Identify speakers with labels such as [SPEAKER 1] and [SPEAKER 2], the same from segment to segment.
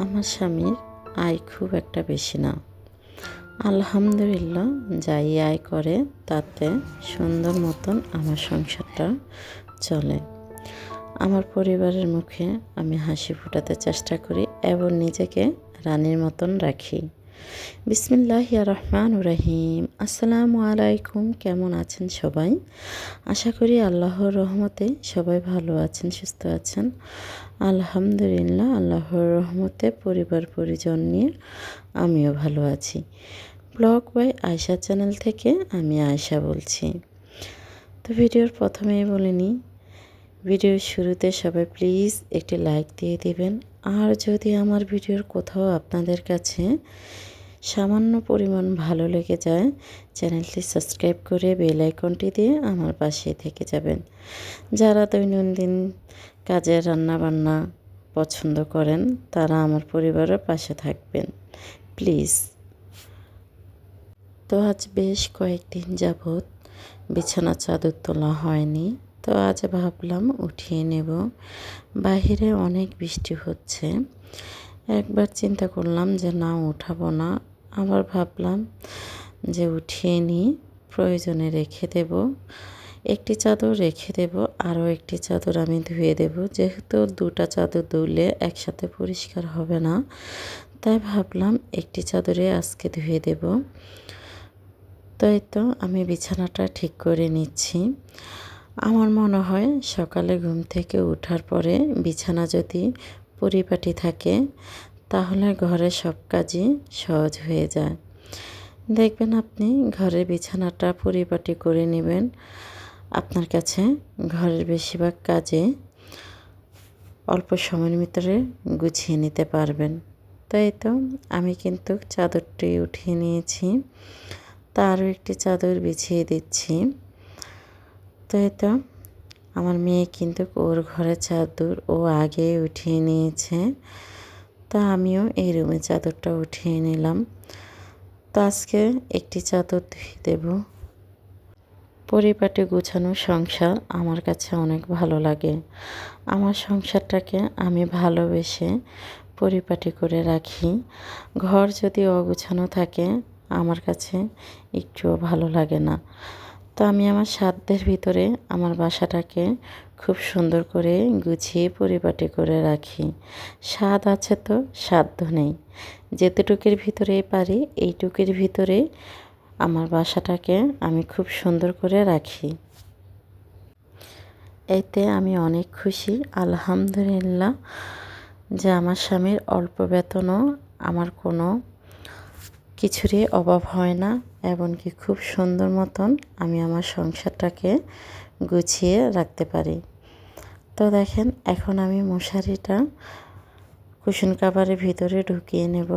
[SPEAKER 1] আমার স্বামীর আয় খুব একটা বেশি না। আলহামদুলিল্লাহ, যাই আয় করে তাতে সুন্দর মতন আমার সংসারটা চলে। আমার পরিবারের মুখে আমি হাসি ফোটাতে চেষ্টা করি এবং নিজেকে রানীর মতন রাখি। বিসমিল্লাহির রহমানির রহিম। আসসালামু আলাইকুম। কেমন আছেন সবাই? আশা করি আল্লাহর রহমতে সবাই ভালো আছেন, সুস্থ আছেন। আলহামদুলিল্লাহ, আল্লাহর রহমতে পরিবার পরিজন নিয়ে আমিও ভালো আছি। ব্লগ বাই আয়শা চ্যানেল থেকে আমি আয়শা বলছি। তো ভিডিওর প্রথমেই বলিনি, ভিডিওর শুরুতে সবাই প্লিজ একটি লাইক দিয়ে দিবেন। আর যদি আমার ভিডিওর কোথাও আপনাদের কাছে সামান্য পরিমাণ ভালো লেগে যায়, চ্যানেলটি সাবস্ক্রাইব করে বেল আইকনটি দিয়ে আমার পাশে থেকে যাবেন। যারা দৈনন্দিন কাজে রান্নাবান্না পছন্দ করেন তারা আমার পরিবারের পাশে থাকবেন প্লিজ। তো আজ বেশ কয়েকদিন যাবৎ বিছানা চাদর তোলা হয়নি, তো আজ ভাবলাম উঠিয়ে নেব। বাহিরে অনেক বৃষ্টি হচ্ছে। একবার চিন্তা করলাম যে না, উঠাবো না। আবার ভাবলাম যে উঠিয়ে নিই, প্রয়োজনে রেখে দেব। একটি চাদর রেখে দেব, আরও একটি চাদর আমি ধুয়ে দেব। যেহেতু দুটা চাদর ধুলে একসাথে পরিষ্কার হবে না, তাই ভাবলাম একটি চাদরে আজকে ধুয়ে দেব। তাই তো আমি বিছানাটা ঠিক করে নিচ্ছি। আমার মনে হয় সকালে ঘুম থেকে ওঠার পরে বিছানা যদি পরিপাটি থাকে তাহলে ঘরের সব কাজই সহজ হয়ে যায়। দেখবেন আপনি ঘরের বিছানাটা পরিপাটি করে নেবেন, আপনার কাছে ঘরের বেশিরভাগ কাজে অল্প সময়ের ভিতরে গুছিয়ে নিতে পারবেন। তাই তো আমি কিন্তু চাদরটি উঠিয়ে নিয়েছি, তারও একটি চাদর বিছিয়ে দিচ্ছি। তাই তো আমার মেয়ে কিন্তু ওর ঘরের চাদর ও আগে উঠিয়ে নিয়েছে, তা আমিও এই রুমের চাদরটা উঠিয়ে নিলাম। তো আজকে একটি চাদর ধুয়ে দেব। পরিপাটি গুছানো সংসার আমার কাছে অনেক ভালো লাগে। আমার সংসারটাকে আমি ভালোবেসে পরিপাটি করে রাখি। ঘর যদি অগুছানো থাকে আমার কাছে একটুও ভালো লাগে না। তো আমি আমার সাধ্যের ভিতরে আমার বাসাটাকে খুব সুন্দর করে গুছিয়ে পরিপাটি করে রাখি। স্বাদ আছে তো সাধ্য নেই। যেতটুকুর ভিতরেই পারি এইটুকুর ভিতরে আমার বাসাটাকে আমি খুব সুন্দর করে রাখি। এতে আমি অনেক খুশি, আলহামদুলিল্লাহ, যে আমার স্বামীর অল্প বেতনও আমার কোনো কিছুরই অভাব হয় না, এমনকি খুব সুন্দর মতন আমি আমার সংসারটাকে গুছিয়ে রাখতে পারি। তো দেখেন, এখন আমি মশারিটা কুশন কাভারের ভিতরে ঢুকিয়ে নেব।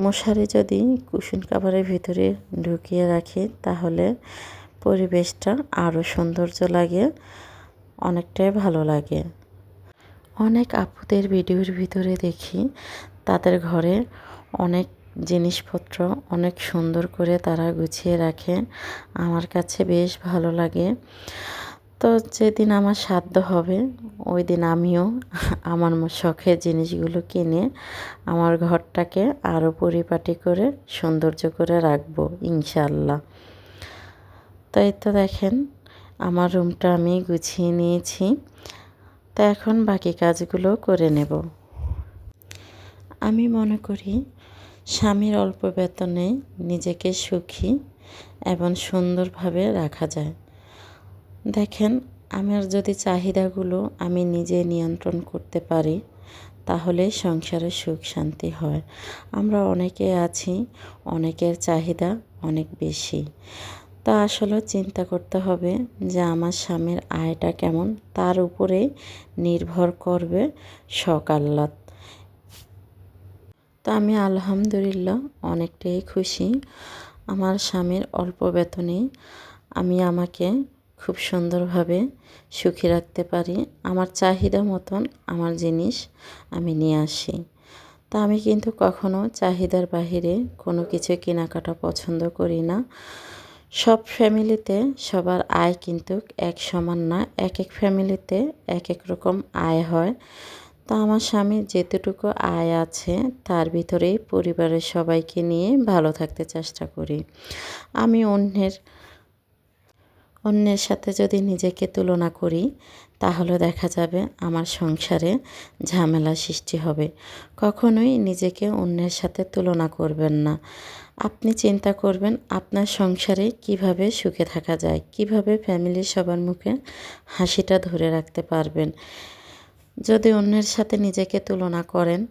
[SPEAKER 1] মশারি যদি কুশন কাভারের ভিতরে ঢুকিয়ে রাখি তাহলে পরিবেশটা আরও সৌন্দর্য লাগে, অনেকটাই ভালো লাগে। অনেক আপুদের ভিডিওর ভিতরে দেখি তাদের ঘরে অনেক জিনিসপত্র অনেক সুন্দর করে তারা গুছিয়ে রাখে, আমার কাছে বেশ ভালো লাগে। তো যেদিন আমার সাধ্য হবে ওই দিন আমিও আমার শখের জিনিসগুলো কিনে আমার ঘরটাকে আরও পরিপাটি করে সৌন্দর্য করে রাখবো ইনশাআল্লাহ। তাই তো দেখেন, আমার রুমটা আমি গুছিয়ে নিয়েছি। তা এখন বাকি কাজগুলো করে নেব। আমি মনে করি স্বামীর অল্প বেতনে নিজেকে সুখী এবং সুন্দরভাবে রাখা যায়। দেখেন, আমার যদি চাহিদাগুলো আমি নিজে নিয়ন্ত্রণ করতে পারি তাহলে সংসারে সুখ শান্তি হয়। আমরা অনেকে আছি, অনেকের চাহিদা অনেক বেশি। তা আসলে চিন্তা করতে হবে যে আমার স্বামীর আয়টা কেমন, তার উপরে নির্ভর করবে শখ আহ্লাদ। তা আমি আলহামদুলিল্লাহ অনেকটাই খুশি। আমার স্বামীর অল্প বেতনে আমি আমাকে খুব সুন্দরভাবে সুখী রাখতে পারি। আমার চাহিদা মতন আমার জিনিস আমি নিয়ে আসি। তা আমি কিন্তু কখনো চাহিদার বাহিরে কোনো কিছু কেনাকাটা পছন্দ করি না। সব ফ্যামিলিতে সবার আয় কিন্তু এক সমান না, এক এক ফ্যামিলিতে এক এক রকম আয় হয়। তা আমার স্বামীর যেতটুকু আয় আছে তার ভিতরেই পরিবারের সবাইকে নিয়ে ভালো থাকতে চেষ্টা করি। আমি অন্যের সাথে যদি নিজেকে তুলনা করি তাহলে দেখা যাবে আমার সংসারে ঝামেলা সৃষ্টি হবে। কখনোই নিজেকে অন্যের সাথে তুলনা করবেন না। আপনি চিন্তা করবেন আপনার সংসারে কিভাবে সুখে থাকা যায়, কিভাবে ফ্যামিলির সবার মুখে হাসিটা ধরে রাখতে পারবেন। যদি অন্যের সাথে নিজেকে তুলনা করেন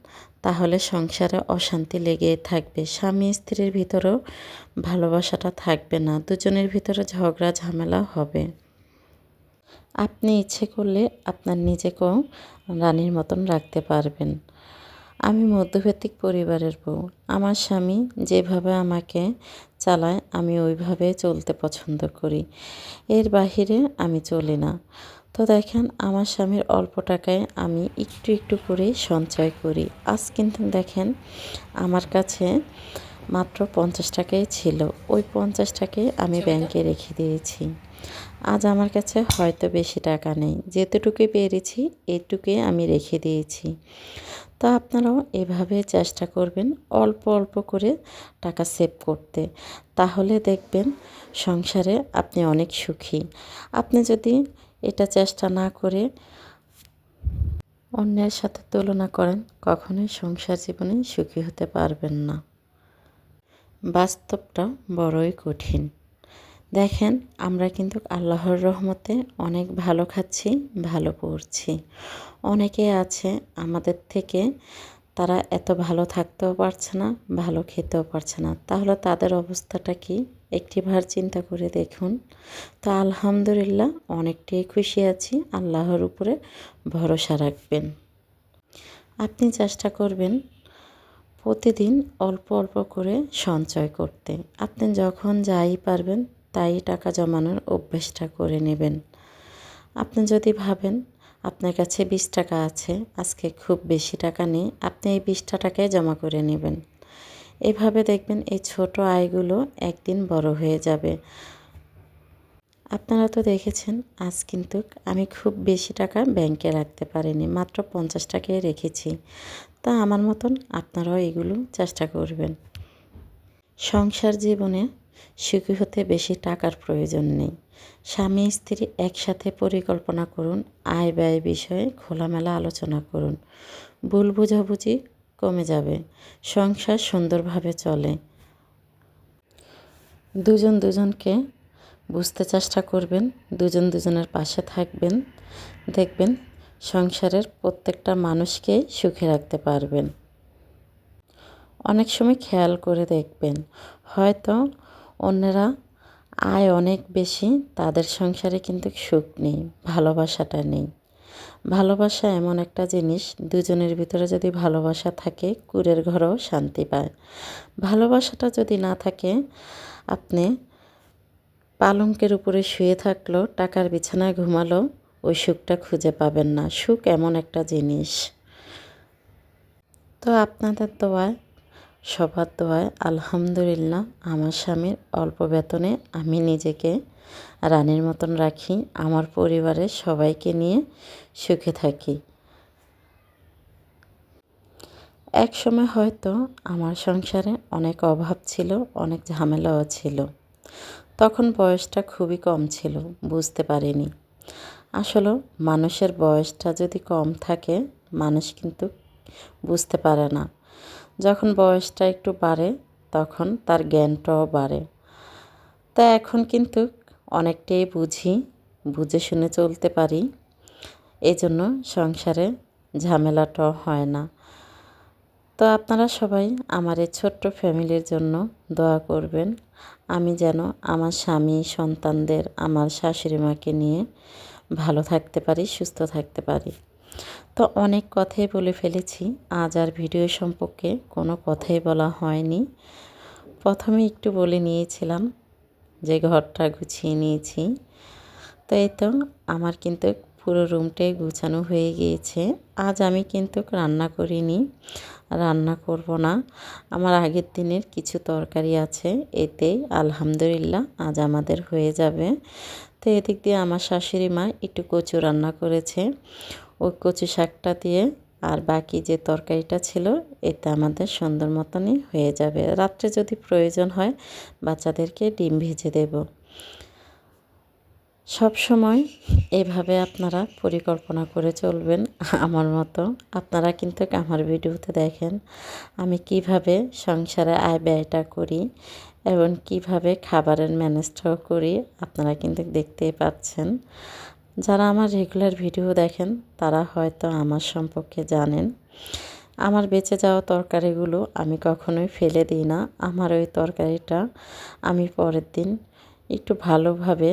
[SPEAKER 1] তাহলে সংসারে অশান্তি লেগেই থাকবে, স্বামী স্ত্রীর ভিতরেও ভালোবাসাটা থাকবে না, দুজনের ভিতরে ঝগড়া ঝামেলা হবে। আপনি ইচ্ছে করলে আপনার নিজেকেও রানীর মতন রাখতে পারবেন। আমি মধ্যবিত্ত পরিবারের বউ। আমার স্বামী যেভাবে আমাকে চালায় আমি ওইভাবে চলতে পছন্দ করি, এর বাহিরে আমি চলি না। তো দেখেন আমার স্বামীর অল্প টাকায় আমি একটু একটু করে সঞ্চয় করি। আজ কিন্তু দেখেন আমার কাছে মাত্র 50 টাকাই ছিল, ওই 50 টাকাই আমি ব্যাংকে রেখে দিয়েছি। আজ আমার কাছে হয়তো বেশি টাকা নেই, যেতটুকুই পেরেছি এটুকুই আমি রেখে দিয়েছি। তো আপনারাও এভাবে চেষ্টা করবেন অল্প অল্প করে টাকা সেভ করতে, তাহলে দেখবেন সংসারে আপনি অনেক সুখী। আপনি যদি এটা চেষ্টা না করে অন্যের সাথে তুলনা করেন কখনোই সংসার জীবনে সুখী হতে পারবেন না। বাস্তবটা বড়ই কঠিন। দেখেন আমরা কিন্তু আল্লাহর রহমতে অনেক ভালো খাচ্ছি, ভালো পড়ছি। অনেকে আছে আমাদের থেকে, তারা এত ভালো থাকতেও পারছে না, ভালো খেতেও পারছে না। তাহলে তাদের অবস্থাটা কি একটিবার চিন্তা করে দেখুন। তো আলহামদুলিল্লাহ অনেকটাই খুশি আছি, আল্লাহর উপরে ভরসা রাখবেন। আপনি চেষ্টা করবেন প্রতিদিন অল্প অল্প করে সঞ্চয় করতে। আপনি যখন যাই পারবেন তাই টাকা জমানোর অভ্যেসটা করে নেবেন। আপনি যদি ভাবেন আপনার কাছে 20 টাকা আছে, আজকে খুব বেশি টাকা নেই, আপনি এই 20টা টাকায় জমা করে নেবেন। এভাবে দেখবেন এই ছোট আয়গুলো একদিন বড় হয়ে যাবে। আপনারা তো দেখেছেন আজ কিন্তু আমি খুব বেশি টাকা ব্যাংকে রাখতে পারিনি, মাত্র 50 টাকায় রেখেছি। তা আমার মতন আপনারাও এগুলো চেষ্টা করবেন। সংসার জীবনে সুখী হতে বেশি টাকার প্রয়োজন নেই। স্বামী স্ত্রী একসাথে পরিকল্পনা করুন, আয় ব্যয় বিষয়ে খোলামেলা আলোচনা করুন, ভুল বোঝাবুঝি কমে যাবে, সংসার সুন্দরভাবে চলে। দুজন দুজনকে বুঝতে চেষ্টা করবেন, দুজন দুজনের পাশে থাকবেন, দেখবেন সংসারের প্রত্যেকটা মানুষকেই সুখে রাখতে পারবেন। অনেক সময় খেয়াল করে দেখবেন হয়তো অন্যেরা আয় অনেক বেশি, তাদের সংসারে কিন্তু সুখ নেই, ভালোবাসাটা নেই। ভালোবাসা এমন একটা জিনিস, দুজনের ভিতরে যদি ভালোবাসা থাকে কুঁড়ের ঘরেও শান্তি পায়। ভালোবাসাটা যদি না থাকে আপনি পালঙ্কের উপরে শুয়ে থাকলেও, টাকার বিছানায় ঘুমালো, ওই সুখটা খুঁজে পাবেন না। সুখ এমন একটা জিনিস। তো আপনাদের দোয়ায়, সবার দোয়ায় আলহামদুলিল্লাহ আমার স্বামীর অল্প বেতনে আমি নিজেকে রানীর মতন রাখি, আমার পরিবারের সবাইকে নিয়ে সুখে থাকি। এক সময় হয়তো আমার সংসারে অনেক অভাব ছিল, অনেক ঝামেলাও ছিল। তখন বয়সটা খুবই কম ছিল, বুঝতে পারিনি। আসলে মানুষের বয়সটা যদি কম থাকে মানুষ কিন্তু বুঝতে পারে না। যখন বয়সটা একটু বাড়ে তখন তার জ্ঞানটাও বাড়ে। তা এখন কিন্তু অনেকটাই বুঝি, বুঝে শুনে চলতে পারি, এজন্য সংসারে ঝামেলাটাও হয় না। তো আপনারা সবাই আমার এই ছোট্ট ফ্যামিলির জন্য দোয়া করবেন, আমি যেন আমার স্বামী, সন্তানদের, আমার শাশুড়ি মাকে নিয়ে ভালো থাকতে পারি, সুস্থ থাকতে পারি। তো অনেক কথাই বলে ফেলেছি, আজ আর ভিডিও সম্পর্কে কোনো কথাই বলা হয়নি। প্রথমে একটু বলে নিয়েছিলাম যে ঘরটা গুছিয়ে নিয়েছি। তো এই তো আমার কিন্তু পুরো রুমটাই গুছানো হয়ে গিয়েছে। আজ আমি কিন্তু রান্না করিনি, রান্না করব না। আমার আগের দিনের কিছু তরকারি আছে, এতেই আলহামদুলিল্লাহ আজ আমাদের হয়ে যাবে। তো এদিক দিয়ে আমার শাশুড়ি মা একটু কচু রান্না করেছে, ওই কচু শাকটা দিয়ে আর বাকি যে তরকারিটা ছিল এতে আমাদের সুন্দর মতনই হয়ে যাবে। রাত্রে যদি প্রয়োজন হয় বাচ্চাদেরকে ডিম ভেজে দেব। সব সময় এভাবে আপনারা পরিকল্পনা করে চলবেন আমার মতো। আপনারা কিন্তু আমার ভিডিওতে দেখেন আমি কিভাবে সংসারে আয় ব্যয়টা করি এবং কিভাবে খাবারের ম্যানেজটাও করি, আপনারা কিন্তু দেখতেই পাচ্ছেন। যারা আমার রেগুলার ভিডিও দেখেন তারা হয়তো আমার সম্পর্কে জানেন। আমার বেঁচে যাওয়া তরকারিগুলো আমি কখনোই ফেলে দিই না। আমার ওই তরকারিটা আমি পরের দিন একটু ভালোভাবে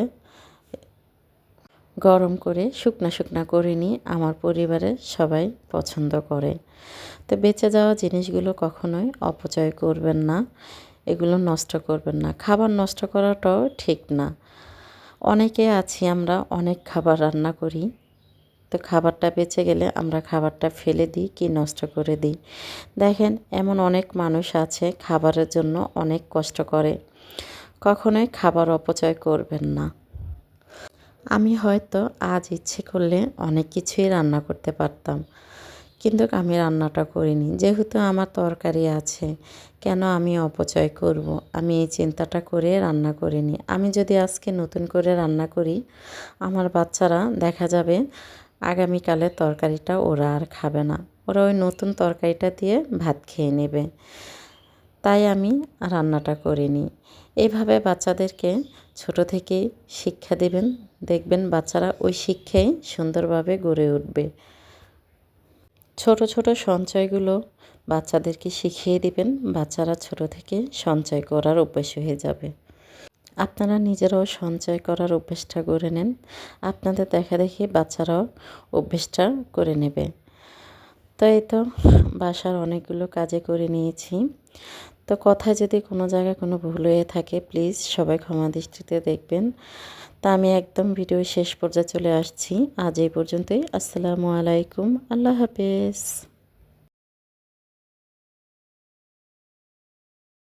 [SPEAKER 1] গরম করে শুকনা শুকনা করে নিই, আমার পরিবারের সবাই পছন্দ করে। তো বেঁচে যাওয়া জিনিসগুলো কখনোই অপচয় করবেন না, এগুলো নষ্ট করবেন না। খাবার নষ্ট করাটাও ঠিক না। অনেকে আছি আমরা অনেক খাবার রান্না করি, তো খাবারটা বেঁচে গেলে আমরা খাবারটা ফেলে দিই কি নষ্ট করে দিই। দেখেন এমন অনেক মানুষ আছে খাবারের জন্য অনেক কষ্ট করে। কখনোই খাবার অপচয় করবেন না। আমি হয়তো আজ ইচ্ছে করলে অনেক কিছুই রান্না করতে পারতাম, কিন্তু আমি রান্নাটা করিনি। যেহেতু আমার তরকারি আছে, কেন আমি অপচয় করব? আমি এই চিন্তাটা করে রান্না করিনি। আমি যদি আজকে নতুন করে রান্না করি, আমার বাচ্চারা দেখা যাবে আগামীকালে তরকারিটা ওরা আর খাবে না। ওরা ওই নতুন তরকারিটা দিয়ে ভাত খেয়ে নেবে। তাই আমি রান্নাটা করিনি। এইভাবে বাচ্চাদেরকে ছোট থেকেই শিক্ষা দেবেন, দেখবেন বাচ্চারা ওই শিক্ষায় সুন্দরভাবে গড়ে উঠবে। ছোট ছোট সঞ্চয়গুলো বাচ্চাদেরকে শিখিয়ে দিবেন, বাচ্চারা ছোট থেকে সঞ্চয় করার অভ্যাস হয়ে যাবে। আপনারা নিজেরাও সঞ্চয় করার অভ্যেসটা গড়ে নেন, আপনাদের দেখা দেখি বাচ্চারাও অভ্যেসটা করে নেবে। তো এই তো বাসার অনেকগুলো কাজে করে নিয়েছি। তো কথায় যদি কোনো জায়গায় কোনো ভুল হয়ে থাকে প্লিজ সবাই ক্ষমা দৃষ্টিতে দেখবেন। তা আমি একদম ভিডিও শেষ পর্যায়ে চলে আসছি। আজ এই পর্যন্তই। আসসালামু আলাইকুম, আল্লাহ হাফেজ।